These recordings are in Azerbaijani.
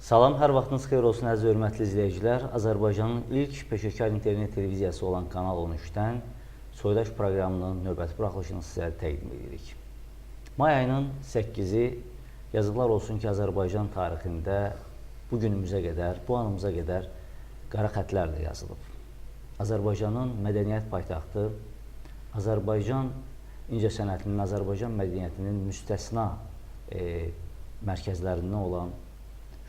Salam, hər vaxtınız xeyir olsun əziz hörmətli izləyicilər. Azərbaycanın ilk peşəkar internet televiziyası olan Kanal 13-dən Soydaş proqramının növbəti buraxılışını sizə təqdim edirik. May ayının 8-i yazıqlar olsun ki, Azərbaycan tarixində bu günümüzə qədər, bu anımıza qədər qara xətlərlə yazılıb. Azərbaycanın mədəniyyət paytaxtı, Azərbaycan incəsənətinin, Azərbaycan mədəniyyətinin müstəsna mərkəzlərindən olan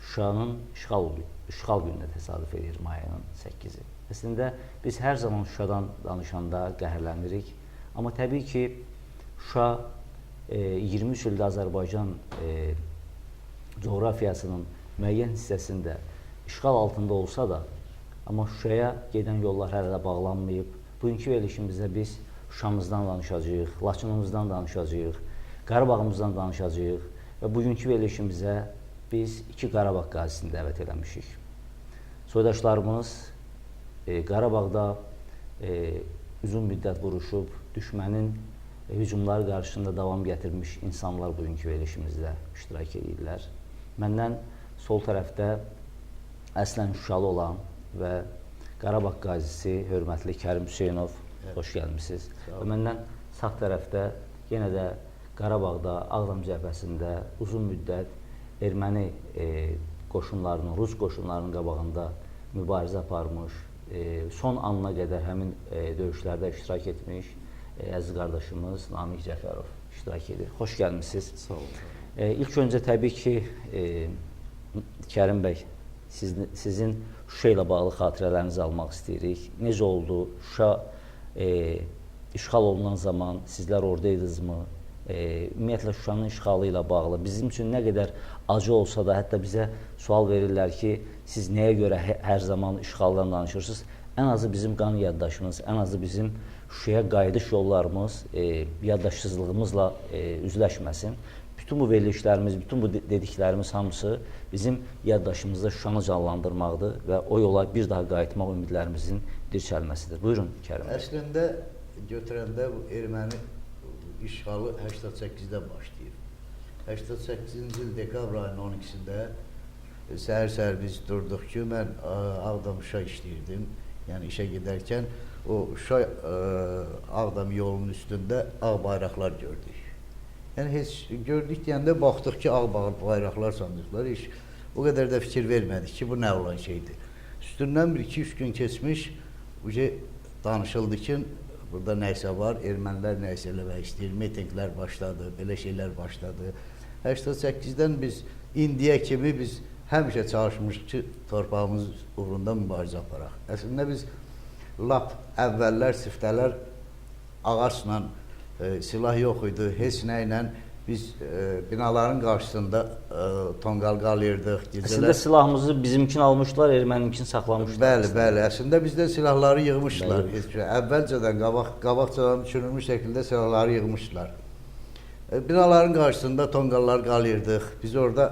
Şuşanın işğal gününə təsadüf edir may ayının 8-i. Əslində, biz hər zaman Şuşadan danışanda qəhərlənirik. Amma təbii ki, Şuşa 23 ildə Azərbaycan coğrafiyasının müəyyən hissəsində işğal altında olsa da, amma Şuşaya gedən yollar hələ də bağlanmayıb. Bugünkü verilişimizdə biz Şuşamızdan danışacağıq, Laçınımızdan danışacağıq, Qarabağımızdan danışacağıq və bugünkü verilişimizə biz iki Qarabağ qazisini dəvət eləmişik. Soydaşlarımız Qarabağda uzun müddət vuruşub, düşmənin hücumları qarşısında davam gətirmiş insanlar bugünkü verilişimizdə iştirak edirlər. Məndən sol tərəfdə əslən Şuşalı olan və Qarabağ qazisi hörmətli Kərim Hüseynov, xoş gəlmişsiniz. Və məndən sağ tərəfdə yenə də Qarabağda, Ağdam cəbhəsində uzun müddət erməni qoşunlarının, Rus qoşunlarının qabağında mübarizə aparmış, son anına qədər həmin döyüşlərdə iştirak etmiş əziz qardaşımız Namiq Cəfərov iştirak edir. Xoş gəlmişsiniz. Sağ olun. İlk öncə təbii ki, Kərim bəy, sizin Şuşa ilə bağlı xatirələrinizi almaq istəyirik. Necə oldu? Şuşa işğal olunan zaman sizlər oradaydınızmı? Ümumiyyətlə Şuşanın işğalı ilə bağlı bizim üçün nə qədər acı olsa da, hətta bizə sual verirlər ki, siz nəyə görə hər zaman işğaldan danışırsınız? Ən azı bizim qan yaddaşımız, ən azı bizim Şuşaya qayıdış yollarımız yaddaşsızlığımızla üzləşməsin. Bütün bu verilişlərimiz, bütün bu dediklərimiz hamısı bizim yaddaşımızda Şuşanı canlandırmaqdır və o yola bir daha qayıtmaq ümidlərimizin dirçəlməsidir. Buyurun Kərim bəy. Əslində götürəndə bu erməni işğalı 88-də başlayıb. 88-ci il dekabr ayının 12-də səhər-səhər biz durduq ki, mən Ağdam Şuşa işləyirdim. Yəni işə gedərkən o Şuşa Ağdam yolunun üstündə ağ bayraqlar gördük. Yəni heç gördük deyəndə baxdıq ki, ağ bayraqlar sandıqlar. Heç o qədər də fikir vermədik ki, bu nə olan şeydir. Üstündən 1-2-3 gün keçmiş, danışıldı ki, burada nəysə var, ermənilər nəysə eləmək istəyir, mitinglər başladı, belə şeylər başladı. 88-dən biz indiyə kimi biz həmişə çalışmışıq ki, torpağımız uğrunda mübarizə aparaq. Əslində biz lap əvvəllər, siftələr ağaçla, silah yox idi, heç nə ilə biz binaların qarşısında tonqal qalıyırdıq. Əslində silahımızı bizimkin almışlar, ermənimkin saxlamışlar. Bəli. Əslində bizdən silahları yığmışlar. Əvvəlcədən, qabaqcadan düşünülmüş şəkildə silahları yığmışlar. Binaların qarşısında tonqallar qalıyırdıq. Biz orada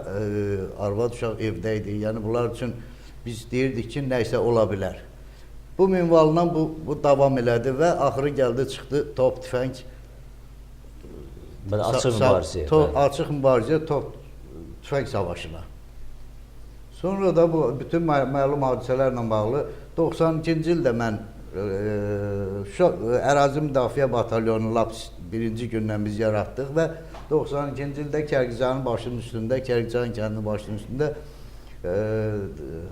arvad uşaq evdəydik. Yəni bunlar üçün biz deyirdik ki, nəysə ola bilər. Bu minvalla bu davam elədi və axırı gəldi, çıxdı top, tüfəng. Açıq mübarizəyə. Açıq mübarizəyə, top, tüfəng savaşına. Sonra da bu bütün məlum hadisələrlə bağlı 92-ci ildə mən ərazi müdafiə batalyonu lap birinci gündən biz yaratdıq və 92-ci ildə Kərkicənin başının üstündə, Kərkicənin kəndinin başının üstündə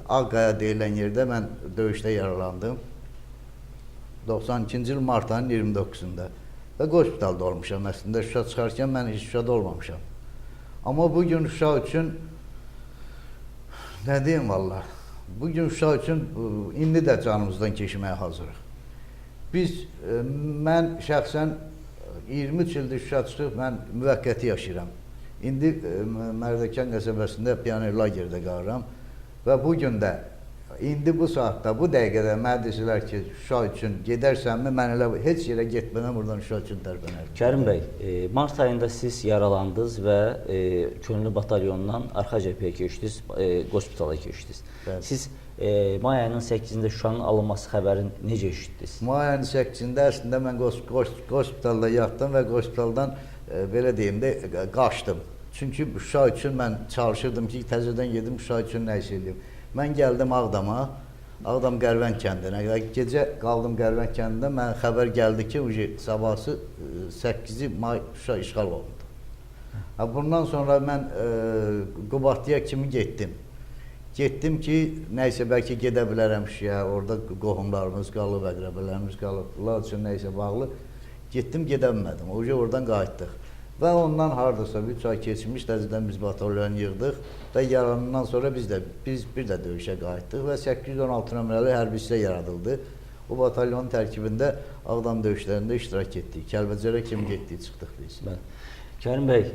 Ağqaya deyilən yerdə mən döyüşdə yaralandım. 92-ci il mart ayının 29-unda. Və qospitalda olmuşam. Əslində Şuşa çıxarkən mən heç Şuşada olmamışam. Amma bugün Şuşa üçün, nə deyim valla, bugün Şuşa üçün indi də canımızdan keçməyə hazırıq. Mən şəxsən 23 ildir Şuşa çıxıb, mən müvəqqəti yaşayıram. İndi Mərdəkan qəsəbəsində pioner lagerdə qalıram və bugün də İndi bu saatda, bu dəqiqədə mənə desələr ki, Şuşa üçün gedərsənmi, mən elə heç yerə getmədən buradan Şuşa üçün tərpənərdim. Kərim bəy, mart ayında siz yaralandınız və könüllü batalyondan arxa cəbhəyə keçdiniz, qospitala keçdiniz. Siz may ayının 8-də Şuşanın alınması xəbərini necə eşitdiniz? May ayının 8-də əslində mən qospitalda yatdım və qospitaldan belə deyim də qaçdım. Çünki Şuşa üçün mən çalışırdım ki, təzədən gedim Şuşa üçün nə iş edeyim. Mən gəldim Ağdama, Ağdam Qərvənd kəndinə. Gecə qaldım Qərvənd kəndində, mənə xəbər gəldi ki, sabahsı 8 may Şuşa işğal olundu. Bundan sonra mən Qubadlıya kimi getdim. Getdim ki, nəysə bəlkə gedə bilərəm Şuşaya, orada qohumlarımız qalıb, əqrəbələrimiz qalıb, bunlar üçün nəysə bağlı. Getdim, gedə bilmədim. Oradan qayıtdıq. Və ondan hardasa 3 ay keçmiş, təzədən biz batalyon yığdıq və yaranından sonra biz bir də döyüşə qayıtdıq və 816 nömrəli hərbi hissə yaradıldı. Bu batalyonun tərkibində Ağdam döyüşlərində iştirak etdik. Kəlbəcərə kimi getdik, çıxdıq biz. Kərim bəy,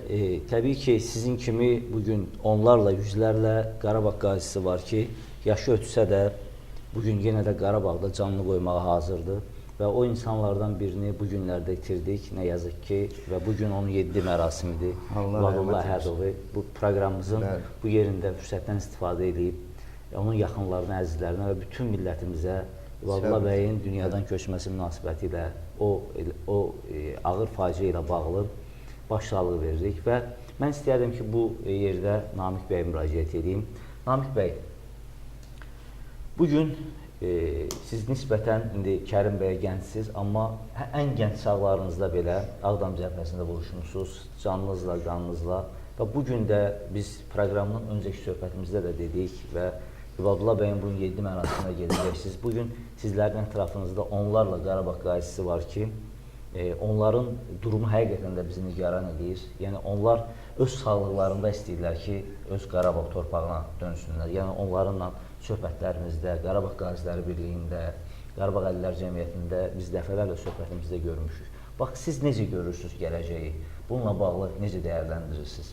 təbii ki, sizin kimi bugün onlarla, yüzlərlə Qarabağ qazisi var ki, yaşı ötsə də bugün yenə də Qarabağda canlı qoymağa hazırdır. Və o insanlardan birini bu günlərdə itirdik, nə yazıq ki, və bugün onun 7 mərasimidir. Vadullah Əhədovu bu proqramımızın bu yerində fürsətdən istifadə edib, onun yaxınlarına, əzizlərinə və bütün millətimizə Vadullah bəyin dünyadan köçməsi münasibəti ilə o ağır faciə ilə bağlı başsağlığı veririk və mən istəyərdim ki, bu yerdə Namiq bəyə müraciət edeyim. Namiq bəy, bugün siz nisbətən indi Kərim bəyə gəncsiniz, amma ən gənc çağlarınızda belə Ağdam cəbhəsində vuruşmusunuz, canınızla, qanınızla və bugün də biz proqramın öncəki söhbətimizdə də dedik və Vadullah bəyin bunun 7 mərasiminə gedəcəksiniz. Bugün sizlərin ətrafınızda onlarla Qarabağ qazisi var ki, onların durumu həqiqətən də bizi nigaran edir. Yəni, onlar öz sağlıqlarında istəyirlər ki, öz Qarabağ torpağına dönsünlər. Yəni, onlarla söhbətlərimizdə, Qarabağ Qaziləri Birliyində, Qarabağ Əlillər Cəmiyyətində biz dəfələrlə söhbətimizdə görmüşük. Bax, siz necə görürsünüz gələcəyi? Bununla bağlı necə dəyərləndirirsiniz?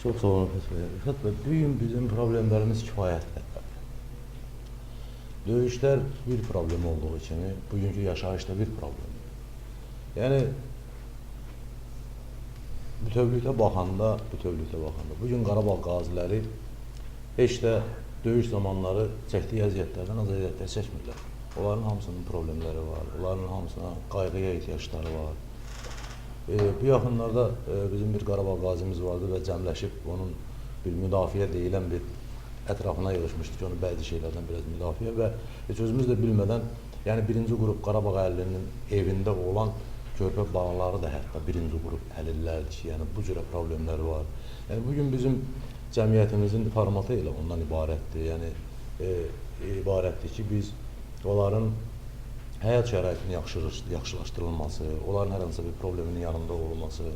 Çox sağ olun, Rəfət bəy. Bugün bizim problemlərimiz kifayət qədərdir. Döyüşlər bir problem olduğu kimi, bugünkü yaşayışda bir problemdir. Yəni, bütövlükdə baxanda, bugün Qarabağ qaziləri heç də döyüş zamanları çəkdiyi əziyyətlərdən az əziyyətlər çəkmirlər. Onların hamısının problemləri var, onların hamısına qayğıya ehtiyacları var. Bu yaxınlarda bizim bir Qarabağ qazimiz vardı və cəmləşib onun bir müdafiə deyilən bir ətrafına yığışmışdı ki, onun bəzi şeylərdən biraz müdafiə və heç özümüz də bilmədən, yəni birinci qrup Qarabağ əllinin evində olan körpə bağları da hətta birinci qrup əlillərdir ki, yəni bu cürə problemləri var. Yəni bugün bizim cəmiyyətimizin formatı elə ondan ibarətdir. Yəni, ibarətdir ki, biz onların həyat şəraitinin yaxşılaşdırılması, onların hər hansı bir probleminin yanında olması.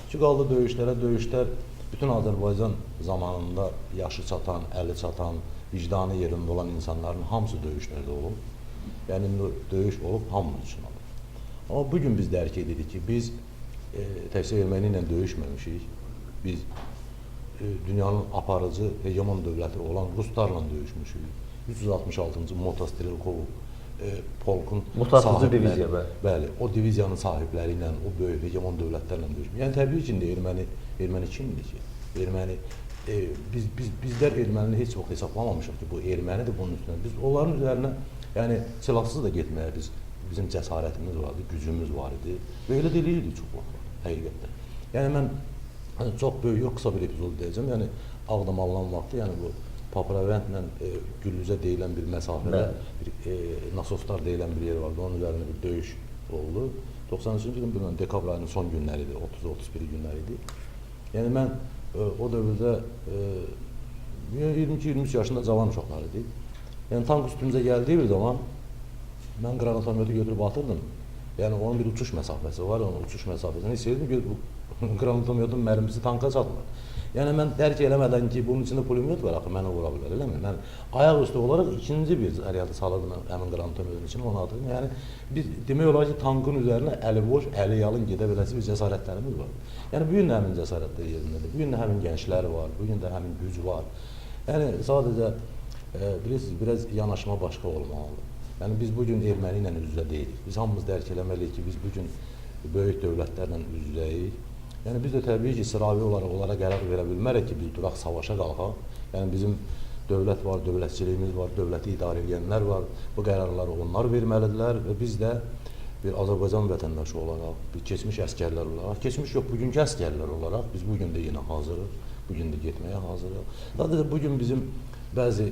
Ki, qaldı döyüşlər bütün Azərbaycan zamanında yaşı çatan, əli çatan, vicdanı yerində olan insanların hamısı döyüşlərdə olub. Yəni, döyüş olub hamımız üçün olub. Amma bugün biz dərk edirik ki, biz təkcə erməni ilə döyüşməmişik. Biz dünyanın aparıcı hegemon dövləti olan Ruslarla döyüşmüşük. 366-cı Motostrelkov polkun sahibləri, bəli, o diviziyanın sahibləri ilə, o böyük hegemon dövlətlərlə döyüşmüşük. Yəni təbii ki, erməni kimdir ki? Bizlər ermənini heç vaxt hesablamamışıq ki, bu ermənidir bunun üstündə. Biz onların üzərinə, yəni silahsız da getməyə bizim cəsarətimiz vardı, gücümüz var idi və elə deyilirdik çox vaxt, həqiqətən. Yəni mən çox böyük, yox, qısa bir epizod deyəcəm. Yəni, Ağdam alınan vaxtı, yəni bu Papravəndlə Güllüzə deyilən bir məsafədə, Nasoslar deyilən bir yer vardı, onun üzərində bir döyüş oldu. 93-cü ilin bilmən, dekabr ayının son günləri idi, 30-31 günləri idi. Yəni, mən o dövrdə 22-23 yaşında cavan uşaqlar idi. Yəni, tank üstümüzə gəldiyi bir zaman mən qranatometu götürüb atırdım. Yəni, onun bir uçuş məsafəsi var, onun uçuş məsafəsini hiss edirdim ki, bu qranatometun mərmisi tanka çatmır. Yəni, mən dərk eləmədən ki, bunun içində pulemyot var, axı mənə vura bilər, eləmi? Mən ayaq üstü olaraq ikinci bir əriyyatı salırdım həmin qranatometun içində, onu atırdım. Yəni, biz demək olar ki, tankın üzərinə əli boş, əli yalın gedə beləsi bir cəsarətlərimiz var. Yəni, bugün də həmin cəsarətlər yerindədir, bugün də həmin gənclər var, bugün də həmin güc var. Yəni, sadəcə, bilirsiniz, biraz yanaşma başqa olmalıdır. Yəni, biz bugün erməni ilə üz-üzə deyilik. Biz hamımız dərk eləməliyik ki, biz bugün böyük dövlətlərlə üz-üzəyik. Yəni, biz də təbii ki, sıravi olaraq onlara qərar verə bilmərək ki, biz duraq savaşa qalxaq. Yəni, bizim dövlət var, dövlətçiliyimiz var, dövləti idarə edənlər var. Bu qərarları onlar verməlidirlər və biz də bir Azərbaycan vətəndaşı olaraq, bir keçmiş əskərlər olaraq, keçmiş yox, bugünkü əskərlər olaraq biz bugün də yenə hazırıq, bugün də getməyə hazırıq. Sadəcə bugün bizim bəzi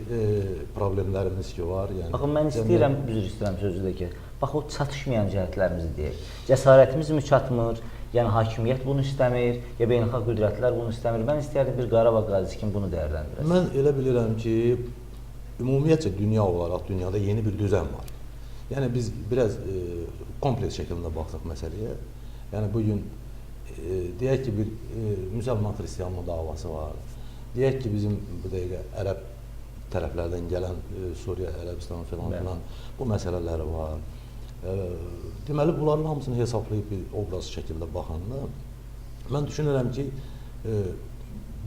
problemlərimiz ki var. Yəni baxın, mən istəyirəm, üzr istəyirəm sözü də ki, bax o çatışmayan cəhətlərimizi deyək. Cəsarətimiz mi çatmır? Yəni hakimiyyət bunu istəmir, ya beynəlxalq qüdrətlər bunu istəmir. Mən istəyərdim bir Qarabağ qazisi kimi bunu dəyərləndirəsiniz. Mən elə bilirəm ki, ümumiyyətcə dünya olaraq dünyada yeni bir düzen var. Yəni biz biraz kompleks şəkildə baxsaq məsələyə. Yəni bugün deyək ki, bir müsəlman-xristianlıq davası var. Deyək ki, bizim bu dəqiqə ərəb tərəflərdən gələn Suriya, Ərəbistan filan bu məsələləri var. Deməli, bunların hamısını hesablayıb bir obraz şəkildə baxanda mən düşünürəm ki,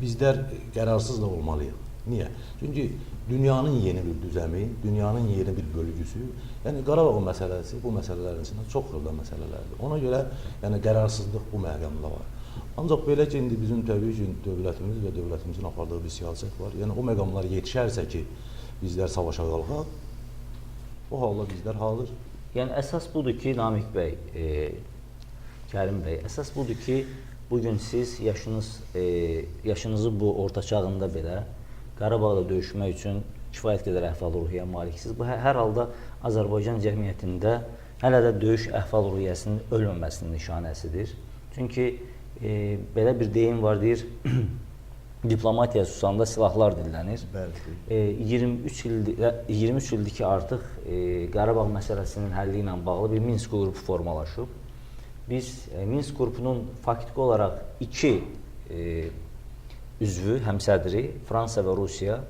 bizlər qərarsız da olmalıyıq. Niyə? Çünki dünyanın yeni bir düzəmi, dünyanın yeni bir bölgüsü, yəni Qarabağ məsələsi bu məsələlərin içində çox xırda məsələlərdir. Ona görə yəni qərarsızlıq bu məqamda var. Ancaq belə ki, indi bizim təbii ki, dövlətimiz və dövlətimizin apardığı bir siyasət var. Yəni o məqamlar yetişərsə ki, bizlər savaşa qalxaq, o halda bizlər hazır. Yəni əsas budur ki, Namiq bəy, Kərim bəy, əsas budur ki, bugün siz yaşınızı bu orta çağında belə Qarabağda döyüşmək üçün kifayət qədər əhval-ruhiyyəyə maliksiniz. Bu hər halda Azərbaycan cəmiyyətində hələ də döyüş əhval-ruhiyyəsinin ölməməsinin nişanəsidir. Çünki belə bir deyim var, deyir, diplomatiya susanda silahlar dillənir. 23 ildir ki, artıq Qarabağ məsələsinin həlli ilə bağlı bir Minsk qrupu formalaşıb. Biz Minsk qrupunun faktiki olaraq iki üzvü, həmsədri, Fransa və Rusiya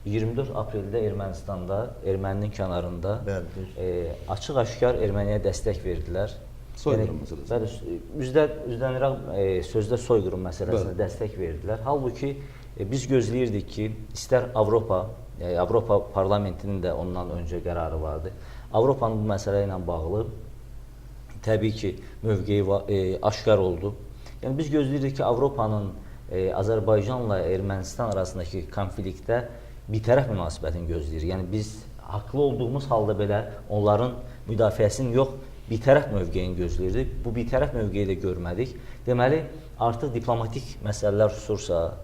24 apreldə Ermənistanda, Erməninin kənarında açıq-aşkar Erməniyə dəstək verdilər. Soyqırım məsələsi. Üzləniraq sözdə soyqırım məsələsinə dəstək verdilər. Halbuki biz gözləyirdik ki, istər Avropa parlamentinin də ondan öncə qərarı vardı. Avropanın bu məsələ ilə bağlı təbii ki, mövqeyi aşkar oldu. Yəni biz gözləyirdik ki, Avropanın Azərbaycanla Ermənistan arasındakı konfliktdə bitərəf münasibətini gözləyir. Yəni biz haqlı olduğumuz halda belə onların müdafiəsini yox, bitərəf mövqeyini gözləyirdik. Bu bitərəf mövqeyi də görmədik. Deməli, artıq diplomatik məsələlər susursa,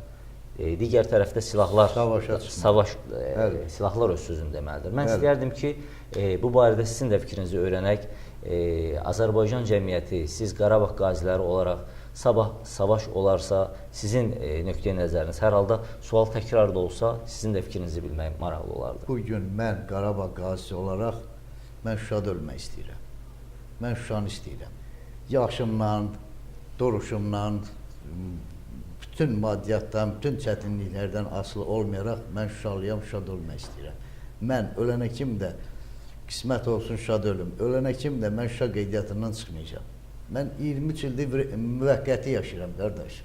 digər tərəfdə silahlar, silahlar öz sözünü deməlidir. Mən istəyərdim ki, bu barədə sizin də fikrinizi öyrənək. Azərbaycan cəmiyyəti, siz Qarabağ qaziləri olaraq sabah savaş olarsa, sizin nöqteyi nəzəriniz, hər halda sual təkrar da olsa, sizin də fikrinizi bilmək maraqlı olardı. Bugün mən Qarabağ qazisi olaraq, mən Şuşada ölmək istəyirəm. Mən Şuşanı istəyirəm. Yaşımdan, duruşumdan, bütün maddiyyatdan, bütün çətinliklərdən asılı olmayaraq, mən Şuşalıyam, Şuşada ölmək istəyirəm. Mən ölənə kim də qismət olsun Şuşada ölüm. Ölənə kim də mən Şuşa qeydiyyatından çıxmayacağam. Mən 23 ildir müvəqqəti yaşayıram, qardaş.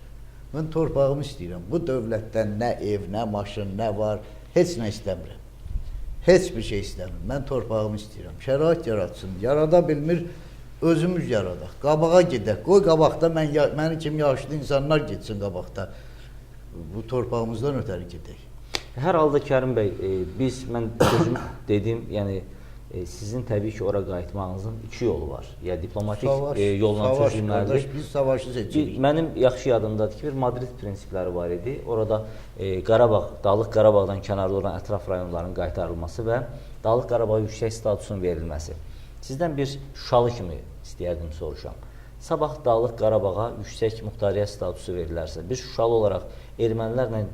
Mən torpağımı istəyirəm. Bu dövlətdən nə ev, nə maşın, nə var, heç nə istəmirəm. Heç bir şey istəmirəm. Mən torpağımı istəyirəm. Şərait yaratsın. Yarada bilmir, özümüz yaradaq. Qabağa gedək. Qoy qabaqda mənim kimi yaşlı insanlar getsin qabaqda. Bu torpağımızdan ötəri gedək. Hər halda Kərim bəy, mən sözüm dedim, yəni sizin təbii ki, ora qayıtmağınızın iki yolu var. Ya diplomatik yolla çözülməlidir. Biz savaşı seçirik. Mənim yaxşı yadımdadır ki, bir Madrid prinsipləri var idi. Orada Qarabağ, Dağlıq Qarabağdan kənarda olan ətraf rayonların qaytarılması və Dağlıq Qarabağa yüksək statusun verilməsi. Sizdən bir Şuşalı kimi istəyərdim soruşam. Sabah Dağlıq Qarabağa yüksək muxtariyyət statusu verilərsə, biz Şuşalı olaraq ermənilərlə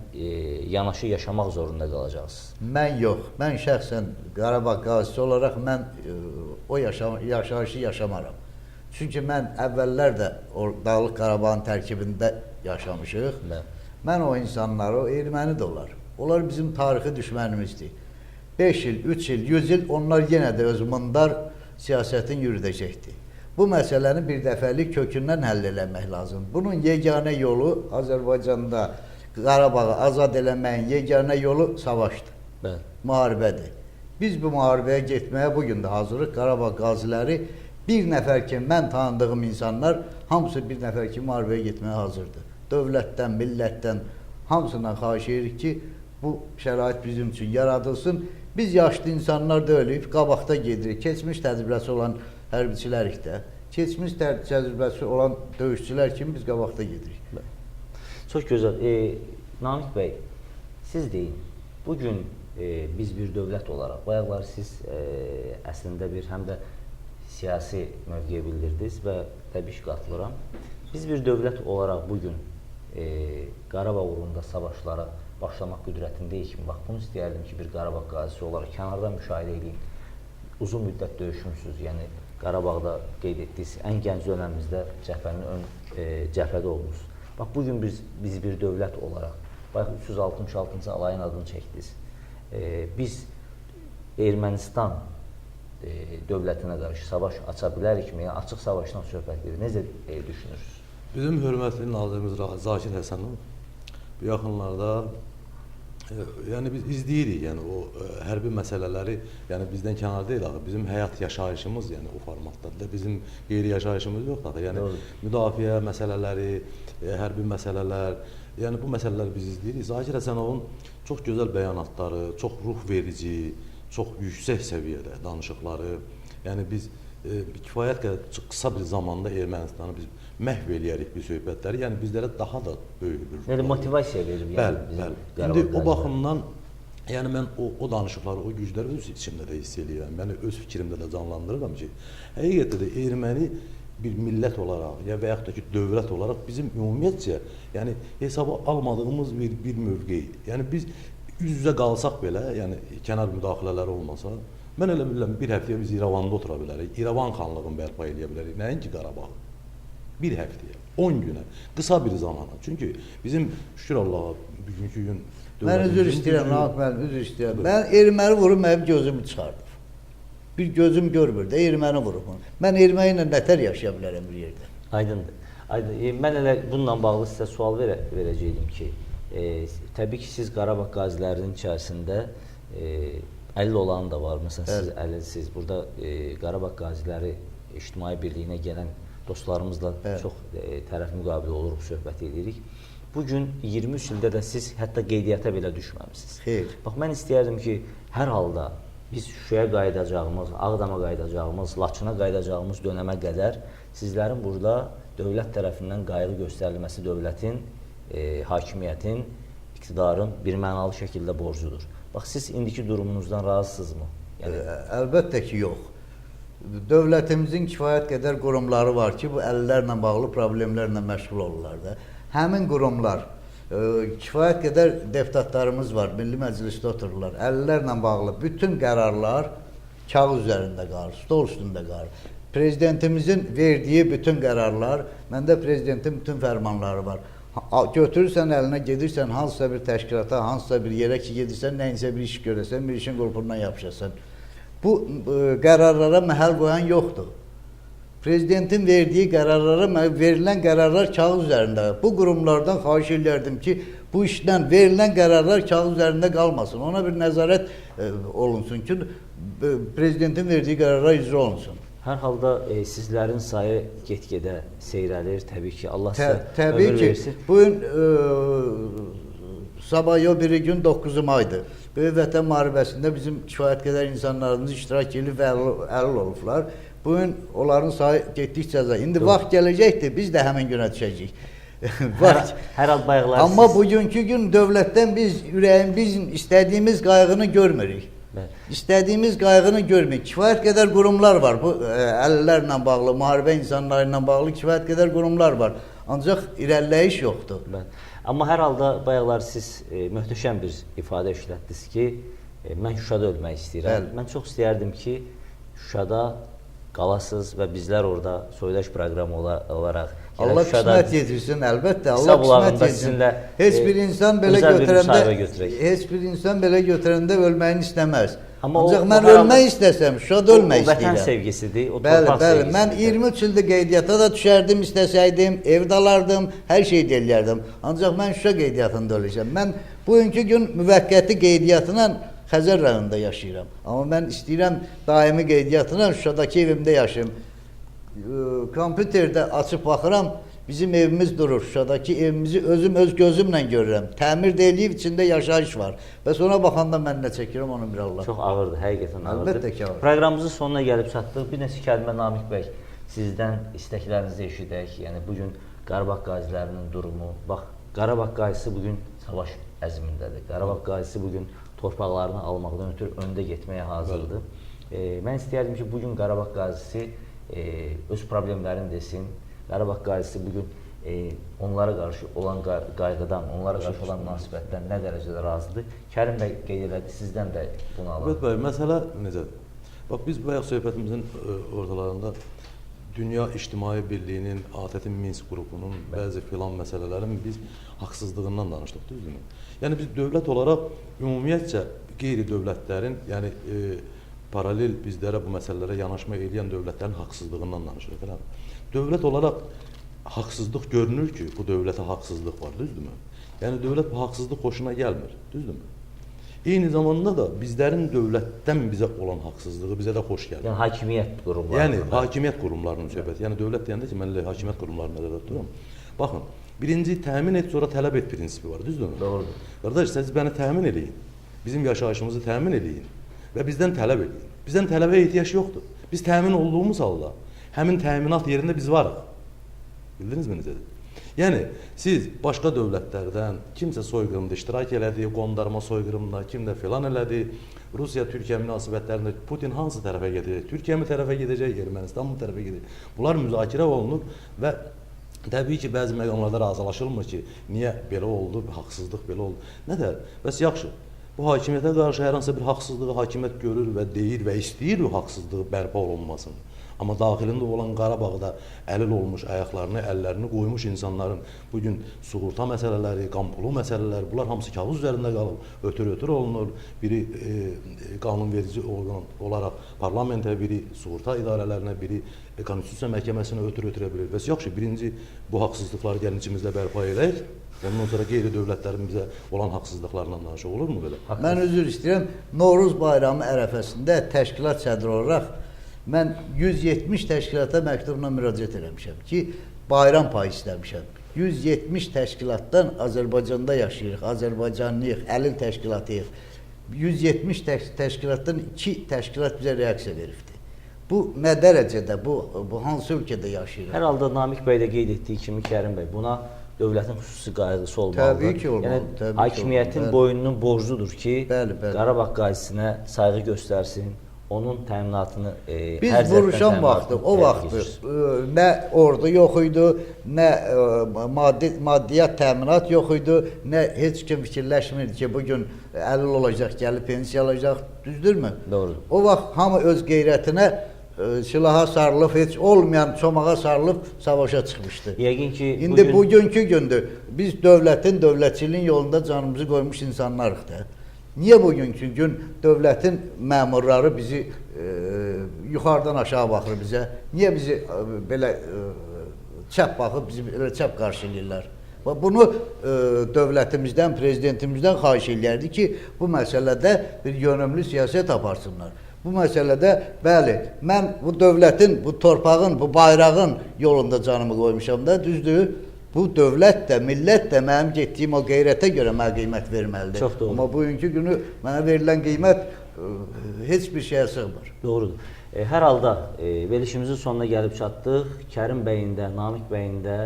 yanaşı yaşamaq zorunda qalacaqsınız. Mən yox, mən şəxsən Qarabağ qazisi olaraq mən o yaşayışı yaşamaram. Çünki mən əvvəllər də Dağlıq Qarabağın tərkibində yaşamışıq. Mən o insanları, o erməni də olar. Onlar bizim tarixi düşmənimizdir. 5 il, 3 il, 100 il onlar yenə də öz mundar siyasətin yürüdəcəkdir. Bu məsələni bir dəfəlik kökündən həll eləmək lazımdır. Bunun yeganə yolu Azərbaycanda Qarabağı azad eləməyin yeganə yolu savaşdır, müharibədir. Biz bu müharibəyə getməyə bugün də hazırıq. Qarabağ qaziləri bir nəfər ki, mən tanıdığım insanlar hamısı bir nəfər ki, müharibəyə getməyə hazırdır. Dövlətdən, millətdən hamısından xahiş edirik ki, bu şərait bizim üçün yaradılsın. Biz yaşlı insanlar da ölüb, qabaqda gedirik. Keçmiş təcrübəsi olan hərbiçilərik də. Keçmiş təcrübəsi olan döyüşçülər kimi biz qabaqda gedirik. Çox gözəl. Namiq bəy, siz deyin, bugün biz bir dövlət olaraq, bayaqlar siz əslində bir həm də siyasi mövqeyə bildirdiniz və təbii ki, qatılıram. Biz bir dövlət olaraq bugün Qarabağ uğrunda savaşlara başlamaq qüdrətindəyik mi? Bax, bunu istəyərdim ki, bir Qarabağ qazisi olaraq kənardan müşahidə edeyim. Uzun müddət döyüşmüsünüz, yəni Qarabağda qeyd etdiniz, ən gənc dönəmimizdə cəbhənin cəbhədə olmusunuz. Bax, bugün biz bir dövlət olaraq, bax, 366-cı alayın adını çəkdiniz. Biz Ermənistan dövlətinə qarşı savaş aça bilərikmi? Yəni, açıq savaşdan söhbət edir. Necə düşünürsünüz? Bizim hörmətli nazirimiz Zakir Həsənov bu yaxınlarda yəni biz izləyirik, yəni o hərbi məsələləri, yəni bizdən kənar deyil axı, bizim həyat yaşayışımız, yəni o formatdadır. Bizim qeyri yaşayışımız yoxdur axı. Yəni müdafiə məsələləri, hərbi məsələlər, yəni bu məsələləri biz izləyirik. Zakir Həsənovun çox gözəl bəyanatları, çox ruh verici, çox yüksək səviyyədə danışıqları, yəni biz kifayət qədər qısa bir zamanda Ermənistanı biz məhv eləyərik bu söhbətləri, yəni bizlərə daha da böyük bir... Yəni, motivasiya verir. Bəli. İndi o baxımdan, yəni mən o danışıqları, o gücləri öz içimdə də hiss edirəm, mən öz fikrimdə də canlandırıram ki, həqiqətdə də erməni bir millət olaraq, ya və yaxud da ki, dövlət olaraq bizim ümumiyyətcə, yəni hesaba almadığımız bir mövqeyidir. Yəni biz üz-üzə qalsaq belə, yəni kənar müdaxilələri olmasa, mən elə bilirəm, bir həftəyə biz İrəvanda otura bilərik, İrəvan xanlığını bərpa edə bilərik, nəinki Qarabağı. Bir həftəyə, 10 günə, qısa bir zamana. Çünki bizim, şükür Allaha, bugünkü gün... Mən üzr istəyirəm, mən üzr istəyirəm. Mən erməni vurub, mənim gözümü çıxardım. Bir gözüm görmür də, erməni vurub. Mən erməni ilə nətər yaşaya bilərəm bir yerdə. Aydındır. Mən elə bununla bağlı sizə sual verəcəydim ki, təbii ki, siz Qarabağ qazilərinin içərisində əlil olan da var. Məsələn, siz əlilsiniz. Burada Qarabağ qaziləri İctimai Birliyinə gələn dostlarımızla çox tərəf müqabili oluruq, söhbət edirik. Bugün 23 ildə də siz hətta qeydiyyata belə düşməmisiniz. Xeyr. Bax, mən istəyərdim ki, hər halda biz Şuşaya qayıdacağımız, Ağdama qayıdacağımız, Laçına qayıdacağımız dönəmə qədər sizlərin burada dövlət tərəfindən qayğı göstərilməsi dövlətin, hakimiyyətin, iqtidarın bir mənalı şəkildə borcudur. Bax, siz indiki durumunuzdan razısınızmı? Əlbəttə ki, yox. Dövlətimizin kifayət qədər qurumları var ki, bu əllərlə bağlı problemlərlə məşğul olurlar da. Həmin qurumlar, kifayət qədər deputatlarımız var, Milli Məclisdə otururlar, əllərlə bağlı bütün qərarlar kağız üzərində qalır, stol üstündə qalır. Prezidentimizin verdiyi bütün qərarlar, məndə prezidentin bütün fərmanları var. Götürürsən əlinə, gedirsən hansısa bir təşkilata, hansısa bir yerə ki, gedirsən, nəyinsə bir iş görəsən, bir işin qulpundan yapışasan. Bu qərarlara məhəl qoyan yoxdur. Prezidentin verdiyi qərarlara, verilən qərarlar kağız üzərində. Bu qurumlardan xahiş edərdim ki, bu işdən verilən qərarlar kağız üzərində qalmasın. Ona bir nəzarət olunsun ki, prezidentin verdiyi qərarlar icra olunsun. Hər halda sizlərin sayı get-gedə seyrəlir, təbii ki, Allah sizə ömür versin. Bugün sabah biri gün 9 maydır. Böyük Vətən müharibəsində bizim kifayət qədər insanlarımız iştirak edib və əlil olublar. Bugün onların sayı getdikcə azalır. İndi vaxt gələcəkdir, biz də həmin günə düşəcəyik. Hər hal bayaqlar amma bugünkü gün dövlətdən biz ürəyimizin istədiyimiz qayğını görmürük. İstədiyimiz qayğını görmürük. Kifayət qədər qurumlar var. Bu əlillərlə bağlı, müharibə insanları ilə bağlı kifayət qədər qurumlar var. Ancaq irəliləyiş yoxdur. Amma hər halda bayaqlar siz möhtəşəm bir ifadə işlətdiniz ki, mən Şuşada ölmək istəyirəm. Mən çox istəyərdim ki, Şuşada qalasınız və bizlər orada soydaş proqramı olaraq Allah qismət yetirsin, əlbəttə. Allah qismət yetirsin. Heç bir insan belə götürəndə ölməyini istəməz. Ancaq mən ölmək istəsəm, Şuşada ölmək istəyirəm. O vətən sevgisidir, o torpaq sevgisidir. Bəli, mən 23 ildə qeydiyyata da düşərdim, istəsəydim, evdə alardım, hər şey eləyərdim. Ancaq mən Şuşa qeydiyyatında öləcəm. Mən bugünkü gün müvəqqəti qeydiyyatla Xəzər rayonunda yaşayıram. Amma mən istəyirəm daimi qeydiyyatla Şuşadakı evimdə yaşayım. Kompüterdə açıb baxıram, Bizim evimiz durur. Şuşadakı evimizi özüm öz gözümlə görürəm. Təmir də eləyib, içində yaşayış var. Və sonra baxanda mən nə çəkirəm onu bir Allah. Çox ağırdır, həqiqətən ağırdır. Əlbəttə ki, ağır. Proqramımızın sonuna gəlib çatdıq. Bir neçə kəlmə Namiq bəy, sizdən istəklərinizi eşidək. Yəni bu gün Qarabağ qazilərinin durumu. Bax, Qarabağ qazisi bu gün savaş əzmindədir. Qarabağ qazisi bu gün torpaqlarını almaqdan ötürü öndə getməyə hazırdır. Mən istəyərdim ki, bu gün Qarabağ qazisi öz problemlərini desin. Qarabağ qazisi bu gün onlara qarşı olan qayğıdan, onlara qarşı olan münasibətdən nə dərəcədə razıdır? Kərim bəy qeyd elədi, sizdən də bunu alalım. Evet bəy, məsələ necədir? Bax, biz bayaq söhbətimizin ortalarında Dünya İctimai Birliyinin, ATƏT-in Minsk qrupunun bəzi filan məsələlərin biz haqsızlığından danışdıq, düzdürmü? Yəni biz dövlət olaraq ümumiyyətcə qeyri-dövlətlərin, yəni paralel bizlərə bu məsələlərə yanaşma edən dövlətlərin haqsızlığından danışırıq. Dövlət olaraq haqsızlıq görünür ki, bu dövlətə haqsızlıq var, düzdürmü? Yəni dövlət bu haqsızlıq xoşuna gəlmir, düzdürmü? Eyni zamanda da bizlərin dövlətdən bizə olan haqsızlığı bizə də xoş gəlir. Yəni hakimiyyət qurumları. Yəni hakimiyyət qurumlarının söhbəti. Yəni dövlət deyəndə ki, mən elə hakimiyyət qurumlarını nəzərdə tuturam. Baxın, birinci təmin et, sonra tələb et prinsipi var, düzdürmü? Doğrudur. Qardaş, siz məni təmin eləyin. Bizim yaşayışımızı təmin eləyin və bizdən tələb eləyin. Bizdən tələbə ehtiyac yoxdur. Biz təmin olduğumuz halda həmin təminat yerində biz varıq. Bildinizmi necədir? Yəni, siz başqa dövlətlərdən kimsə soyqırımda iştirak elədi, qondarma soyqırımda, kim də filan elədi, Rusiya-Türkiyə münasibətlərində Putin hansı tərəfə gedəcək? Türkiyə mi tərəfə gedəcək, Ermənistan mı tərəfə gedəcək? Bunlar müzakirə olunur və təbii ki, bəzi məqamlarda razılaşılmır ki, niyə belə oldu, haqsızlıq belə oldu. Nədir? Bəs yaxşı, bu hakimiyyətə qarşı hər hansı bir haqsızlığı hakimiyyət görür və deyir və istəyir bu haqsızlığı bərpa olunmasın. Amma daxilində olan Qarabağda əlil olmuş, ayaqlarını, əllərini qoymuş insanların bugün sığorta məsələləri, qampulu məsələləri, bunlar hamısı kağız üzərində qalıb, ötür-ötür olunur. Biri qanunverici orqan olaraq parlamentə, biri sığorta idarələrinə, biri Konstitusiya məhkəməsinə ötür-ötürə bilir. Bəs yaxşı, birinci bu haqsızlıqları gəlin içimizdə bərpa edək, ondan sonra qeyri-dövlətlərin bizə olan haqsızlıqlarından danışıq, olurmu belə? Mən üzr istəyirəm, Novruz bayramı ərəfəsində təşkilat sədri olaraq mən 170 təşkilata məktubla müraciət eləmişəm ki, bayram payı istəmişəm. 170 təşkilatdan Azərbaycanda yaşayırıq, Azərbaycanlıyıq, əlil təşkilatıyıq. 170 təşkilatdan 2 təşkilat bizə reaksiya veribdir. Bu nə dərəcədə, bu hansı ölkədə yaşayırıq? Hər halda Namiq bəy də qeyd etdiyi kimi Kərim bəy, buna dövlətin xüsusi qayğısı olmalıdır. Təbii ki, olmalı. Yəni, hakimiyyətin boynunun borcudur ki, Qarabağ qazisinə sayğı göstərsin, onun təminatını biz vuruşan vaxtı, o vaxtı nə ordu yox idi, nə maddiyyat təminat yox idi, nə heç kim fikirləşmirdi ki, bugün əlil olacaq, gəlib pensiya alacaq, düzdürmü? Doğrudur. O vaxt hamı öz qeyrətinə silaha sarılıb, heç olmayan çomağa sarılıb savaşa çıxmışdı. Yəqin ki, İndi bugünkü gündür, biz dövlətin, dövlətçiliyin yolunda canımızı qoymuş insanlarıq da. Niyə bugünkü gün dövlətin məmurları bizi yuxarıdan aşağı baxır bizə? Niyə bizi belə çəp baxıb, bizi belə çəp qarşılayırlar? Bunu dövlətimizdən, prezidentimizdən xahiş eləyərdi ki, bu məsələdə bir yönümlü siyasət aparsınlar. Bu məsələdə, bəli, mən bu dövlətin, bu torpağın, bu bayrağın yolunda canımı qoymuşam da, düzdür? Bu dövlət də, millət də mənim getdiyim o qeyrətə görə mənə qiymət verməlidir. Çox doğru. Amma bugünkü günü mənə verilən qiymət heç bir şeyə sığmır. Doğrudur. Hər halda verilişimizin sonuna gəlib çatdıq. Kərim bəyin də, Namiq bəyin də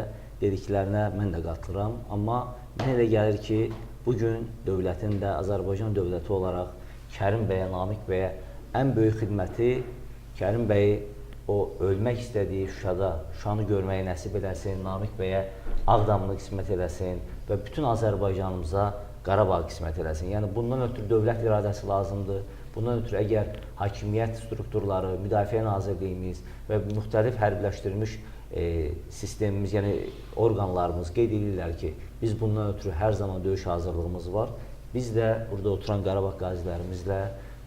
dediklərinə mən də qatılıram. Amma mənə elə gəlir ki, bugün dövlətin də Azərbaycan dövləti olaraq Kərim bəyə, Namiq bəyə ən böyük xidməti Kərim bəyi o ölmək istədiyi Şuşada, Şuşanı görməyi nəsib eləsin, Namiq bəyə Ağdamını qismət eləsin və bütün Azərbaycanımıza Qarabağ qismət eləsin. Yəni, bundan ötürü dövlət iradəsi lazımdır. Bundan ötürü əgər hakimiyyət strukturları, Müdafiə Nazirliyimiz və müxtəlif hərbiləşdirilmiş sistemimiz, yəni orqanlarımız qeyd edirlər ki, biz bundan ötürü hər zaman döyüş hazırlığımız var. Biz də burada oturan Qarabağ qazilərimizlə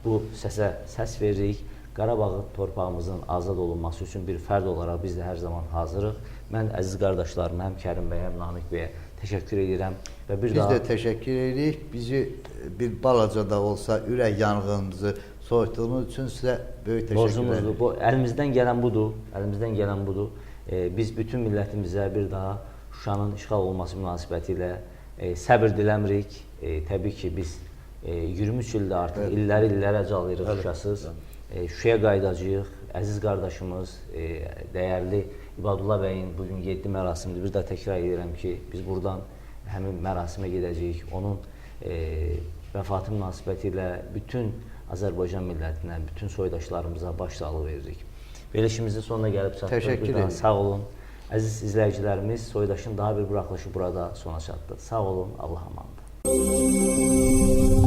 bu səsə səs veririk. Qarabağ torpağımızın azad olunması üçün bir fərd olaraq biz də hər zaman hazırıq. Mən əziz qardaşlarım, həm Kərim bəyə, həm Namiq bəyə təşəkkür edirəm. Və biz də təşəkkür edirik. Bizi bir balaca da olsa ürək yanğınımızı soyutduğunuz üçün sizə böyük təşəkkür edirik. Borcumuzdur. Əlimizdən gələn budur. Əlimizdən gələn budur. Biz bütün millətimizə bir daha Şuşanın işğal olması münasibətilə səbir diləmirik. Təbii ki, biz 23 ildə artıq illəri calayırıq Şuşasız. Şuşaya qayıdacağıq. Əziz qardaşımız, dəyərli İbadullah bəyin bugün 7 mərasimdir. Bir də təkrar edirəm ki, biz buradan həmin mərasimə gedəcəyik. Onun vəfatı münasibətilə bütün Azərbaycan millətinə, bütün soydaşlarımıza başsağlığı veririk. Verilişimizin sonuna gəlib çatdıq. Təşəkkür ederim. Sağ olun. Əziz izləyicilərimiz, Soydaşın daha bir buraxılışı burada sona çatdı. Sağ olun, Allah'a emanet.